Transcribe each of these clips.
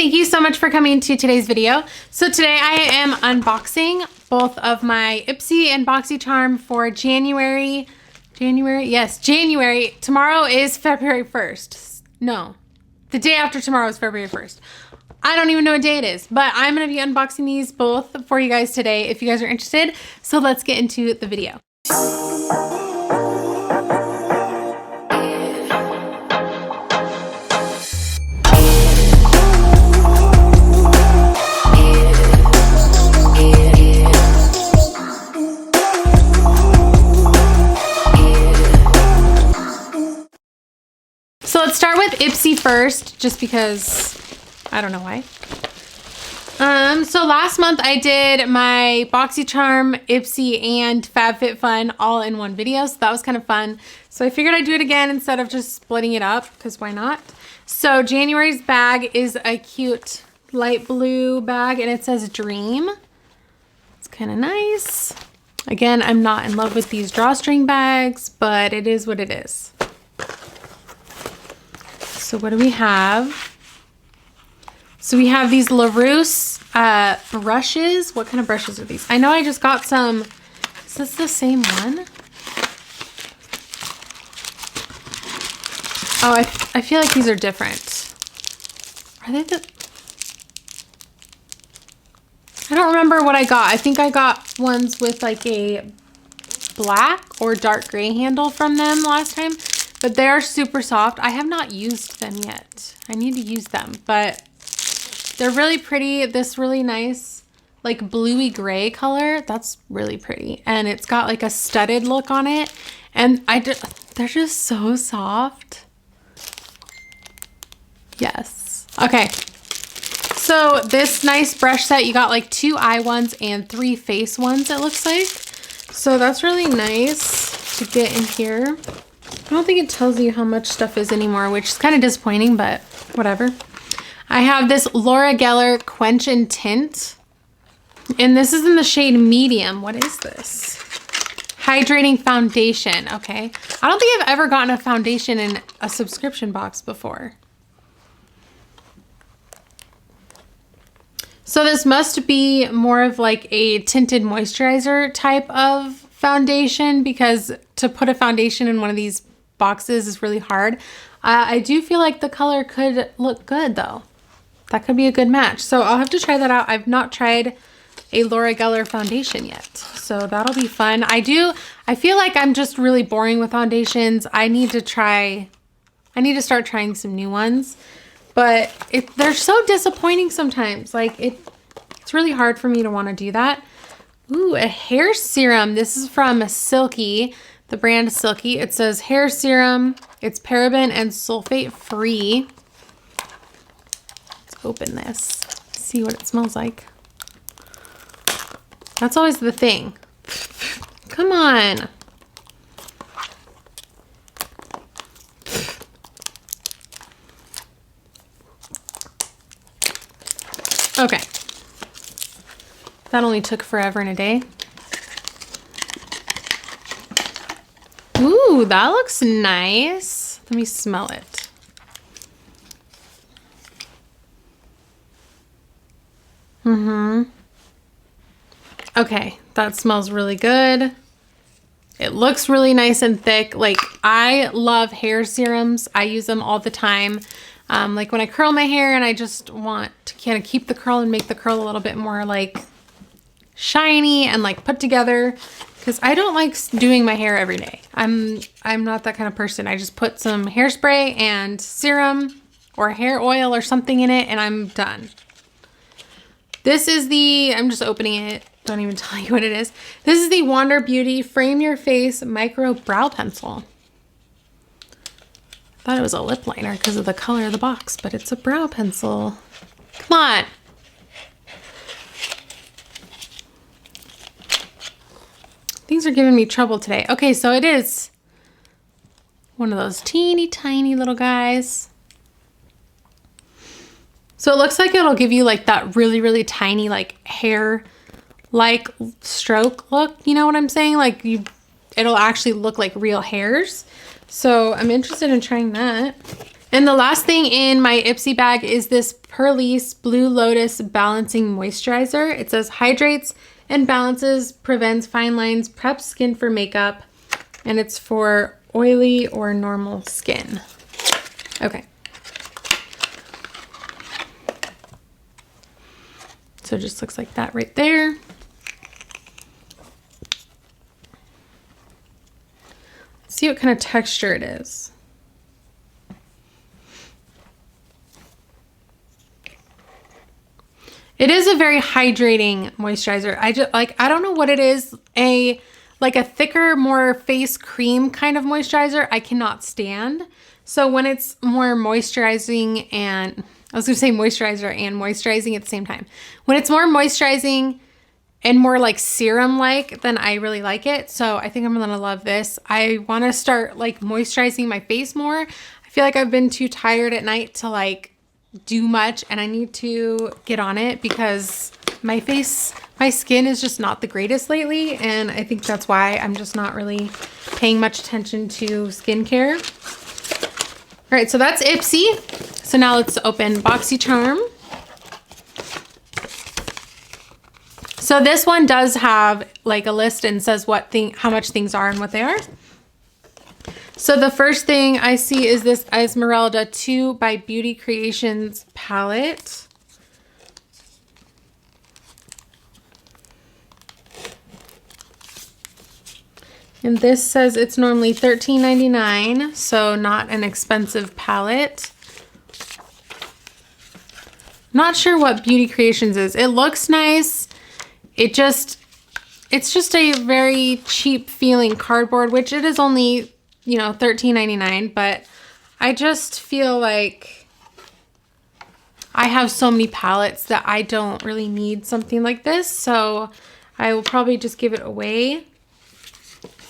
Thank you so much for coming to today's video. So today I am unboxing both of my Ipsy and Boxycharm for January. Yes, January. Tomorrow is February 1st. No, the day after tomorrow is February 1st. I don't even know what day it is, but I'm going to be unboxing these both for you guys today if you guys are interested. So let's get into the video. So let's start with Ipsy first, just because I don't know why. So last month I did my Boxycharm, Ipsy, and FabFitFun all in one video. So that was kind of fun. So I figured I'd do it again instead of just splitting it up, because why not? So January's bag is a cute light blue bag, and it says Dream. It's kind of nice. Again, I'm not in love with these drawstring bags, but it is what it is. So what do we have? So we have these LaRousse brushes. What kind of brushes are these? I know I just got some. Is this the same one? Oh, I feel like these are different. Are they the... I don't remember what I got. I think I got ones with like a black or dark gray handle from them last time. But they are super soft. I have not used them yet. I need to use them, but they're really pretty. This really nice, like bluey gray color. That's really pretty. And it's got like a studded look on it. And they're just so soft. Yes. Okay. So this nice brush set, you got like 2 eye ones and 3 face ones, it looks like. So that's really nice to get in here. I don't think it tells you how much stuff is anymore, which is kind of disappointing, but whatever. I have this Laura Geller Quench and Tint, and this is in the shade Medium. What is this? Hydrating Foundation. Okay. I don't think I've ever gotten a foundation in a subscription box before. So this must be more of like a tinted moisturizer type of foundation, because to put a foundation in one of these boxes is really hard. I do feel like the color could look good though. That could be a good match. So I'll have to try that out. I've not tried a Laura Geller foundation yet, so that'll be fun. I feel like I'm just really boring with foundations. I need to start trying some new ones, but they're so disappointing sometimes. Like it's really hard for me to want to do that. Ooh, a hair serum. This is from Silky, the brand Silky. It says hair serum. It's paraben and sulfate free. Let's open this. See what it smells like. That's always the thing. Come on. Okay. That only took forever and a day. Ooh, that looks nice. Let me smell it. Okay, that smells really good. It looks really nice and thick. Like, I love hair serums. I use them all the time. Like when I curl my hair and I just want to kind of keep the curl and make the curl a little bit more like shiny and like put together, because I don't like doing my hair every day. I'm not that kind of person. I just put some hairspray and serum or hair oil or something in it and I'm done. This is I'm just opening it. Don't even tell you what it is. This is the Wander Beauty Frame Your Face Micro Brow Pencil. Thought it was a lip liner because of the color of the box, but it's a brow pencil. Come on. Things are giving me trouble today. Okay, so it is one of those teeny tiny little guys. So it looks like it'll give you like that really, really tiny like hair like stroke look. You know what I'm saying? Like it'll actually look like real hairs. So I'm interested in trying that. And the last thing in my Ipsy bag is this Perlise Blue Lotus Balancing Moisturizer. It says hydrates and balances, prevents fine lines, preps skin for makeup, and it's for oily or normal skin. Okay. So it just looks like that right there. Let's see what kind of texture it is. It is a very hydrating moisturizer. I don't know what it is. Like a thicker, more face cream kind of moisturizer, I cannot stand. So when it's more moisturizing and, I was gonna say moisturizer and moisturizing at the same time. When it's more moisturizing and more like serum-like, then I really like it. So I think I'm gonna love this. I wanna start like moisturizing my face more. I feel like I've been too tired at night to like do much, and I need to get on it because my skin is just not the greatest lately, and I think that's why I'm just not really paying much attention to skincare. All right, so that's Ipsy. So now let's open Boxycharm. So this one does have like a list and says how much things are and what they are. So the first thing I see is this Esmeralda 2 by Beauty Creations palette. And this says it's normally $13.99, so not an expensive palette. Not sure what Beauty Creations is. It looks nice. It's just a very cheap feeling cardboard, which it is only, you know, $13.99, but I just feel like I have so many palettes that I don't really need something like this, so I will probably just give it away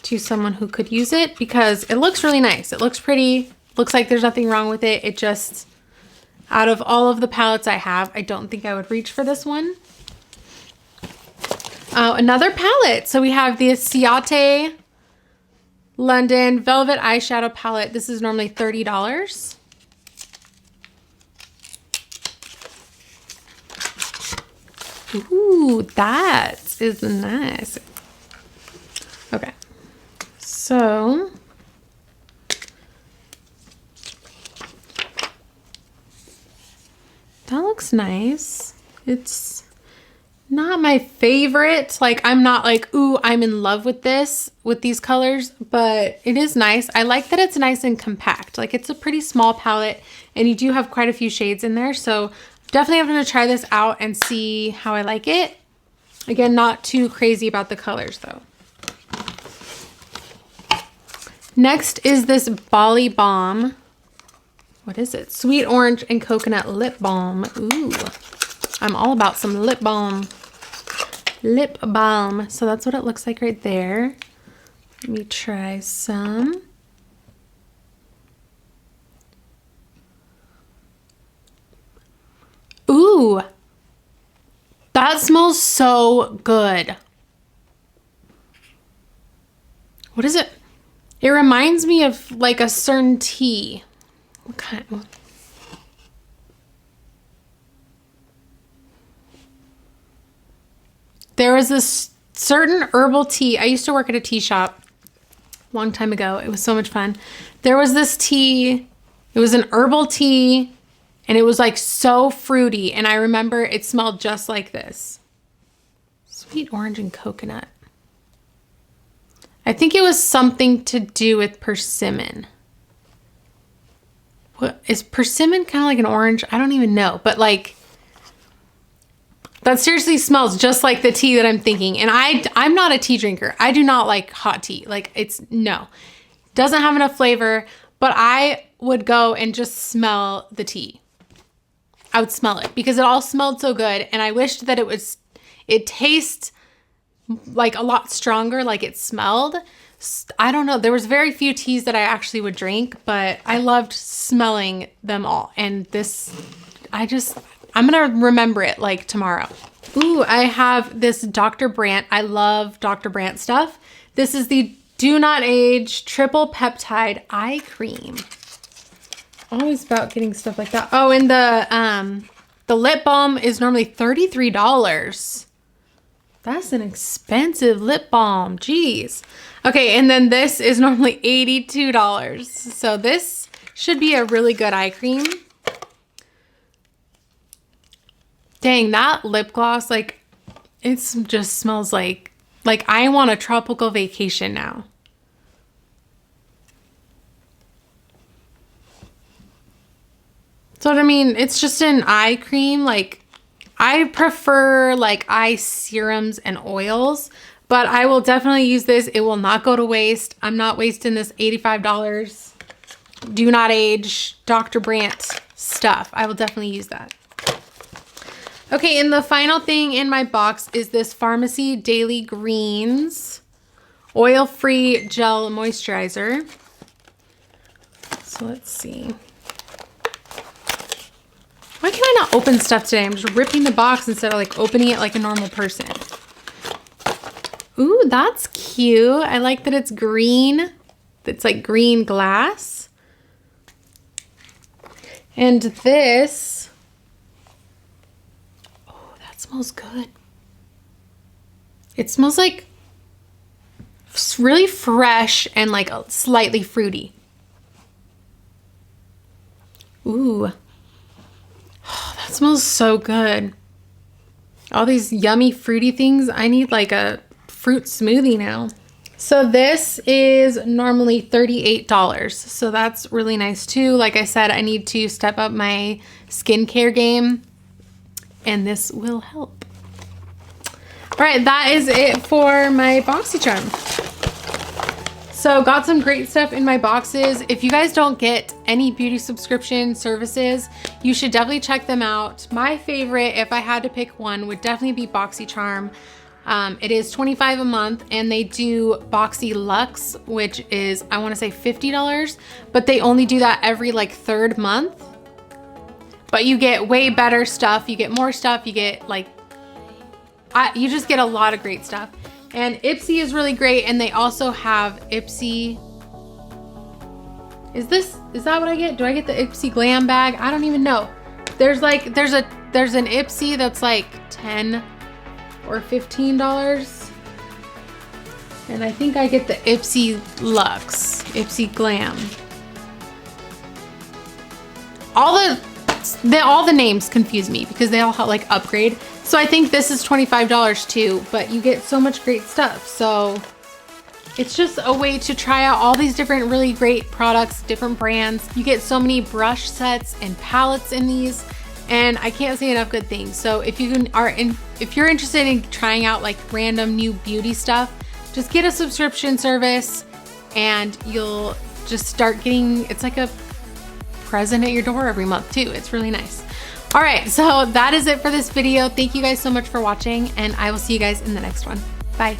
to someone who could use it because it looks really nice. It looks pretty, looks like there's nothing wrong with it. It just, out of all of the palettes I have, I don't think I would reach for this one. Another palette. So we have the Ciate London Velvet Eyeshadow Palette. This is normally $30. Ooh, that is nice. Okay. So that looks nice. It's not my favorite. Like, I'm not like, ooh, I'm in love with this, with these colors, but it is nice. I like that it's nice and compact. Like, it's a pretty small palette and you do have quite a few shades in there. So definitely I'm going to try this out and see how I like it. Again, not too crazy about the colors though. Next is this Bali Balm. What is it? Sweet Orange and Coconut Lip Balm. Ooh, I'm all about some lip balm. Lip balm. So that's what it looks like right there. Let me try some. Ooh, that smells so good. What is it? It reminds me of like a certain tea. What kind? There was this certain herbal tea. I used to work at a tea shop a long time ago. It was so much fun. There was this tea. It was an herbal tea and it was like so fruity. And I remember it smelled just like this. Sweet orange and coconut. I think it was something to do with persimmon. What is persimmon? Kind of like an orange? I don't even know, but like that seriously smells just like the tea that I'm thinking. And I'm not a tea drinker. I do not like hot tea. Like no, doesn't have enough flavor, but I would go and just smell the tea. I would smell it because it all smelled so good. And I wished that it tastes like a lot stronger, like it smelled. I don't know. There was very few teas that I actually would drink, but I loved smelling them all. And this, I'm going to remember it like tomorrow. Ooh, I have this Dr. Brandt. I love Dr. Brandt stuff. This is the Do Not Age Triple Peptide Eye Cream. always about getting stuff like that. Oh, and the lip balm is normally $33. That's an expensive lip balm. Jeez. Okay, and then this is normally $82. So this should be a really good eye cream. Dang, that lip gloss, like, it just smells like I want a tropical vacation now. So what I mean, it's just an eye cream. Like, I prefer like eye serums and oils, but I will definitely use this. It will not go to waste. I'm not wasting this $85. Do not age Dr. Brandt stuff. I will definitely use that. Okay, and the final thing in my box is this Pharmacy Daily Greens Oil-Free Gel Moisturizer. So let's see. Why can I not open stuff today? I'm just ripping the box instead of like opening it like a normal person. Ooh, that's cute. I like that it's green. It's like green glass. And this, oh, that smells good. It smells like really fresh and like slightly fruity. Ooh. Oh, that smells so good. All these yummy fruity things. I need like a fruit smoothie now. So this is normally $38. So that's really nice too. Like I said, I need to step up my skincare game and this will help. All right, that is it for my Boxycharm. So got some great stuff in my boxes. If you guys don't get any beauty subscription services, you should definitely check them out. My favorite, if I had to pick one, would definitely be Boxycharm. It is $25 a month and they do Boxy Luxe, which is, I want to say $50, but they only do that every like third month. But you get way better stuff. You get more stuff. You get like, you just get a lot of great stuff. And Ipsy is really great, and they also have Ipsy. Is that what I get? Do I get the Ipsy Glam bag? I don't even know. There's an Ipsy that's like $10 or $15. And I think I get the Ipsy Luxe, Ipsy Glam. All the names confuse me because they all have like upgrade. So I think this is $25 too, but you get so much great stuff. So it's just a way to try out all these different really great products, different brands. You get so many brush sets and palettes in these, and I can't say enough good things. So if you're interested in trying out like random new beauty stuff, just get a subscription service and you'll just start getting, it's like a present at your door every month too. It's really nice. All right, so that is it for this video. Thank you guys so much for watching, and I will see you guys in the next one. Bye.